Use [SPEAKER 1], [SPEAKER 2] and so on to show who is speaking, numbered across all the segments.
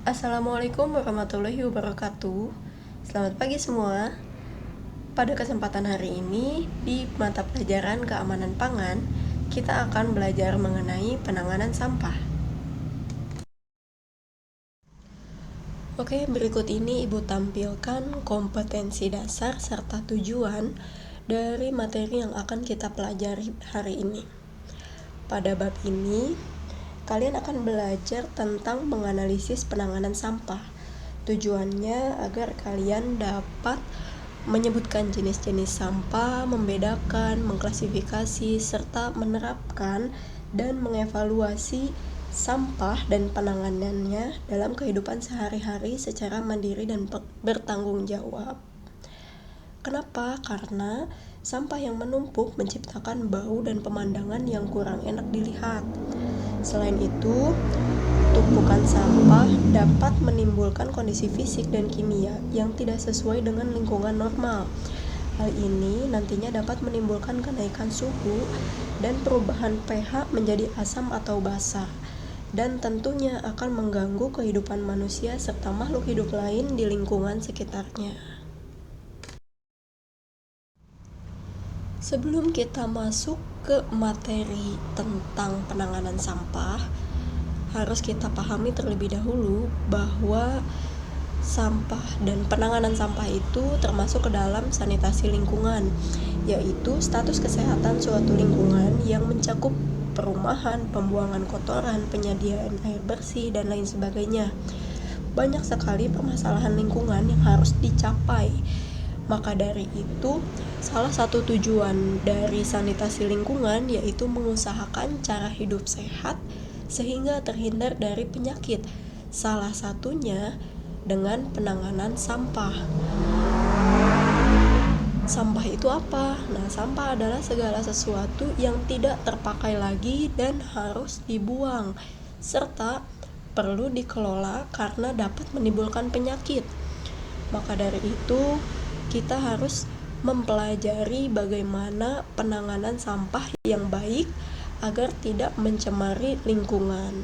[SPEAKER 1] Assalamualaikum warahmatullahi wabarakatuh. Selamat pagi semua. Pada kesempatan hari ini, di mata pelajaran keamanan pangan, kita akan belajar mengenai penanganan sampah. Oke, berikut ini Ibu tampilkan kompetensi dasar serta tujuan dari materi yang akan kita pelajari hari ini. Pada bab ini, kalian akan belajar tentang menganalisis penanganan sampah. Tujuannya agar kalian dapat menyebutkan jenis-jenis sampah, membedakan, mengklasifikasi, serta menerapkan dan mengevaluasi sampah dan penanganannya dalam kehidupan sehari-hari secara mandiri dan bertanggung jawab. Kenapa? Karena sampah yang menumpuk menciptakan bau dan pemandangan yang kurang enak dilihat. Selain itu, tumpukan sampah dapat menimbulkan kondisi fisik dan kimia yang tidak sesuai dengan lingkungan normal. Hal ini nantinya dapat menimbulkan kenaikan suhu dan perubahan pH menjadi asam atau basa, dan tentunya akan mengganggu kehidupan manusia serta makhluk hidup lain di lingkungan sekitarnya. Sebelum kita masuk ke materi tentang penanganan sampah, harus kita pahami terlebih dahulu bahwa sampah dan penanganan sampah itu termasuk ke dalam sanitasi lingkungan, yaitu status kesehatan suatu lingkungan yang mencakup perumahan, pembuangan kotoran, penyediaan air bersih, dan lain sebagainya. Banyak sekali permasalahan lingkungan yang harus dicapai. Maka dari itu, salah satu tujuan dari sanitasi lingkungan yaitu mengusahakan cara hidup sehat sehingga terhindar dari penyakit. Salah satunya dengan penanganan sampah. Sampah itu apa? Nah, sampah adalah segala sesuatu yang tidak terpakai lagi dan harus dibuang, serta perlu dikelola karena dapat menimbulkan penyakit. Maka dari itu, kita harus mempelajari bagaimana penanganan sampah yang baik agar tidak mencemari lingkungan.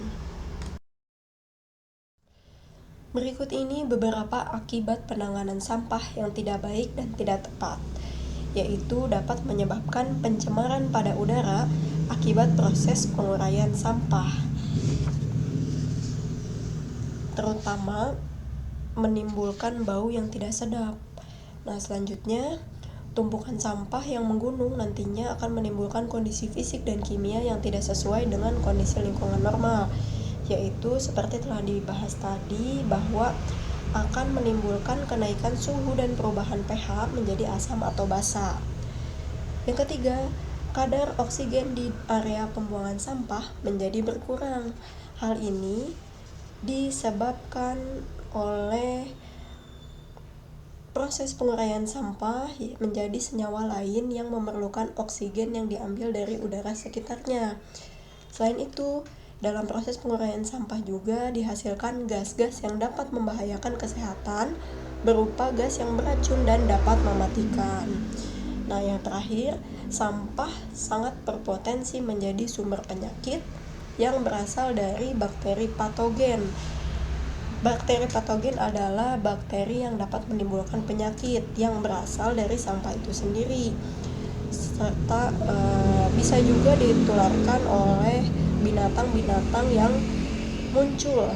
[SPEAKER 1] Berikut ini beberapa akibat penanganan sampah yang tidak baik dan tidak tepat, yaitu dapat menyebabkan pencemaran pada udara akibat proses penguraian sampah, terutama menimbulkan bau yang tidak sedap. Nah, selanjutnya, tumpukan sampah yang menggunung nantinya akan menimbulkan kondisi fisik dan kimia yang tidak sesuai dengan kondisi lingkungan normal, yaitu seperti telah dibahas tadi bahwa akan menimbulkan kenaikan suhu dan perubahan pH menjadi asam atau basa. Yang ketiga, kadar oksigen di area pembuangan sampah menjadi berkurang. Hal ini disebabkan oleh proses penguraian sampah menjadi senyawa lain yang memerlukan oksigen yang diambil dari udara sekitarnya. Selain itu, dalam proses penguraian sampah juga dihasilkan gas-gas yang dapat membahayakan kesehatan berupa gas yang beracun dan dapat mematikan. Nah, yang terakhir, sampah sangat berpotensi menjadi sumber penyakit yang berasal dari bakteri patogen. Bakteri patogen adalah bakteri yang dapat menimbulkan penyakit yang berasal dari sampah itu sendiri, serta bisa juga ditularkan oleh binatang-binatang yang muncul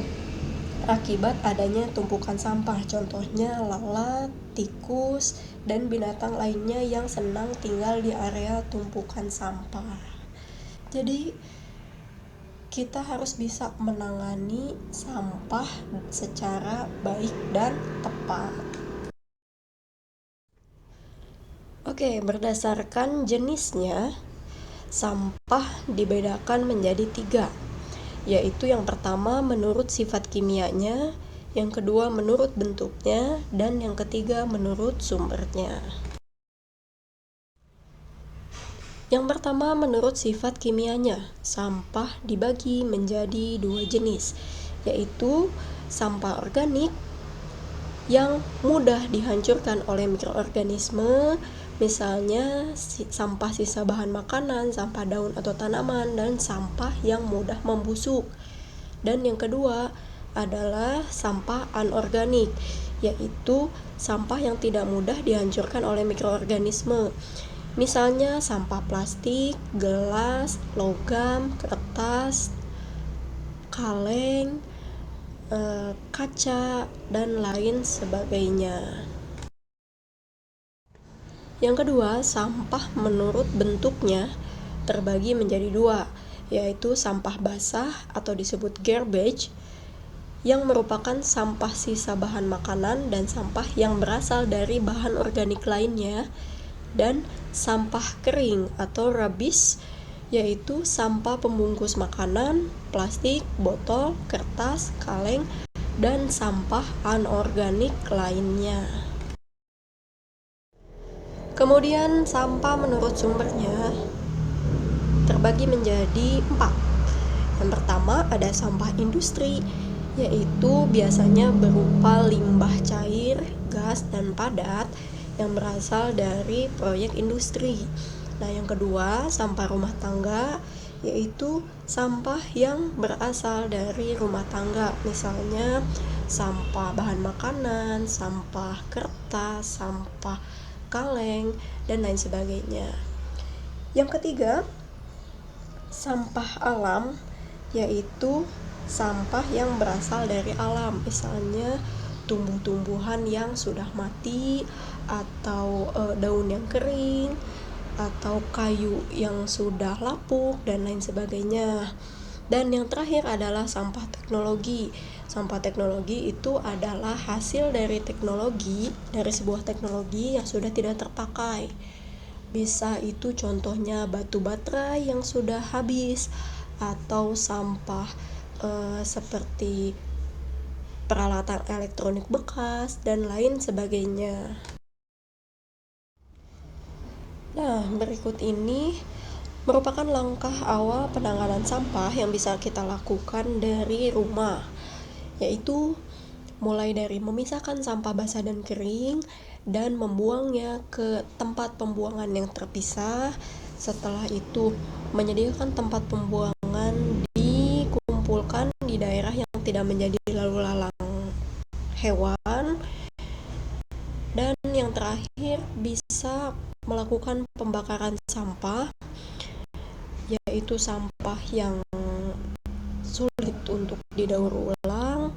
[SPEAKER 1] akibat adanya tumpukan sampah. Contohnya lalat, tikus, dan binatang lainnya yang senang tinggal di area tumpukan sampah. Jadi, kita harus bisa menangani sampah secara baik dan tepat. Oke, berdasarkan jenisnya, sampah dibedakan menjadi 3, yaitu yang pertama menurut sifat kimianya, yang kedua menurut bentuknya, dan yang ketiga menurut sumbernya. Yang pertama, menurut sifat kimianya, sampah dibagi menjadi 2 jenis, yaitu sampah organik yang mudah dihancurkan oleh mikroorganisme, misalnya sampah sisa bahan makanan, sampah daun atau tanaman, dan sampah yang mudah membusuk. Dan yang kedua adalah sampah anorganik, yaitu sampah yang tidak mudah dihancurkan oleh mikroorganisme. Misalnya sampah plastik, gelas, logam, kertas, kaleng, kaca, dan lain sebagainya. Yang kedua, sampah menurut bentuknya terbagi menjadi dua, yaitu sampah basah atau disebut garbage, yang merupakan sampah sisa bahan makanan dan sampah yang berasal dari bahan organik lainnya, dan sampah kering atau rubbish, yaitu sampah pembungkus makanan, plastik, botol, kertas, kaleng, dan sampah anorganik lainnya. Kemudian sampah menurut sumbernya terbagi menjadi 4. Yang pertama ada sampah industri, yaitu biasanya berupa limbah cair, gas, dan padat yang berasal dari proyek industri. Nah, yang kedua sampah rumah tangga, yaitu sampah yang berasal dari rumah tangga, misalnya sampah bahan makanan, sampah kertas, sampah kaleng, dan lain sebagainya. Yang ketiga, sampah alam, yaitu sampah yang berasal dari alam, misalnya tumbuh-tumbuhan yang sudah mati, atau daun yang kering, atau kayu yang sudah lapuk, dan lain sebagainya. Dan yang terakhir adalah sampah teknologi. Sampah teknologi itu adalah hasil dari sebuah teknologi yang sudah tidak terpakai. Bisa itu contohnya batu baterai yang sudah habis, atau sampah seperti peralatan elektronik bekas, dan lain sebagainya. Nah, berikut ini merupakan langkah awal penanganan sampah yang bisa kita lakukan dari rumah, yaitu mulai dari memisahkan sampah basah dan kering dan membuangnya ke tempat pembuangan yang terpisah. Setelah itu menyediakan tempat pembuangan dikumpulkan di daerah yang tidak menjadi lalu lalang hewan. Dan yang terakhir bisa melakukan pembakaran sampah, yaitu sampah yang sulit untuk didaur ulang.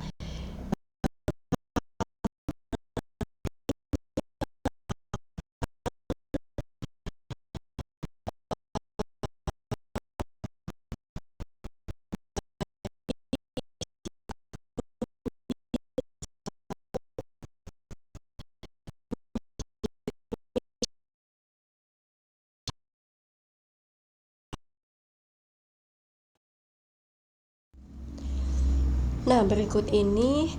[SPEAKER 1] Nah, berikut ini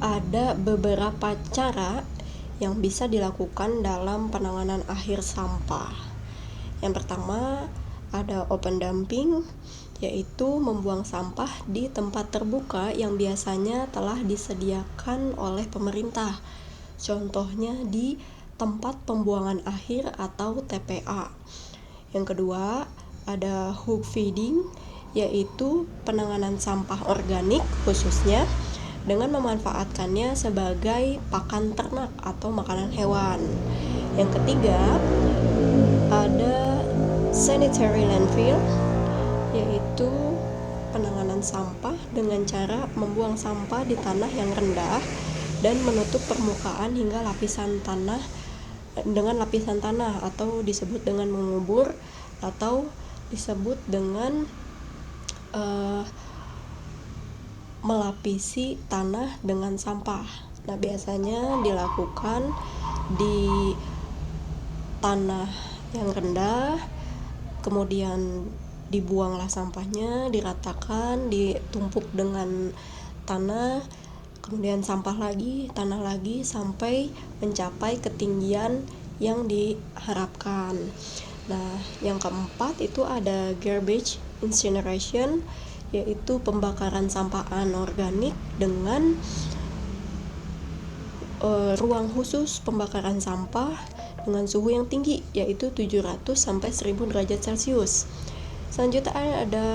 [SPEAKER 1] ada beberapa cara yang bisa dilakukan dalam penanganan akhir sampah. Yang pertama ada open dumping, yaitu membuang sampah di tempat terbuka yang biasanya telah disediakan oleh pemerintah. Contohnya di tempat pembuangan akhir atau TPA. Yang kedua ada hook feeding, yaitu penanganan sampah organik khususnya dengan memanfaatkannya sebagai pakan ternak atau makanan hewan. Yang ketiga ada sanitary landfill, yaitu penanganan sampah dengan cara membuang sampah di tanah yang rendah dan menutup permukaan hingga lapisan tanah dengan lapisan tanah, atau disebut dengan mengubur, atau disebut dengan melapisi tanah dengan sampah. Nah, biasanya dilakukan di tanah yang rendah, kemudian dibuanglah sampahnya, diratakan, ditumpuk dengan tanah, kemudian sampah lagi, tanah lagi, sampai mencapai ketinggian yang diharapkan. Nah, yang keempat itu ada garbage incineration, yaitu pembakaran sampah anorganik dengan ruang khusus pembakaran sampah dengan suhu yang tinggi, yaitu 700 sampai 1000 derajat Celcius. Selanjutnya ada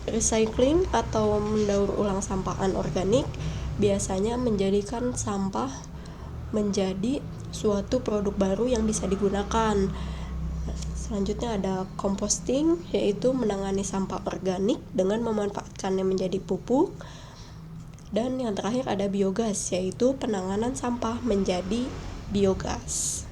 [SPEAKER 1] recycling atau mendaur ulang sampah anorganik, biasanya menjadikan sampah menjadi suatu produk baru yang bisa digunakan. Selanjutnya ada composting, yaitu menangani sampah organik dengan memanfaatkannya menjadi pupuk. Dan yang terakhir ada biogas, yaitu penanganan sampah menjadi biogas.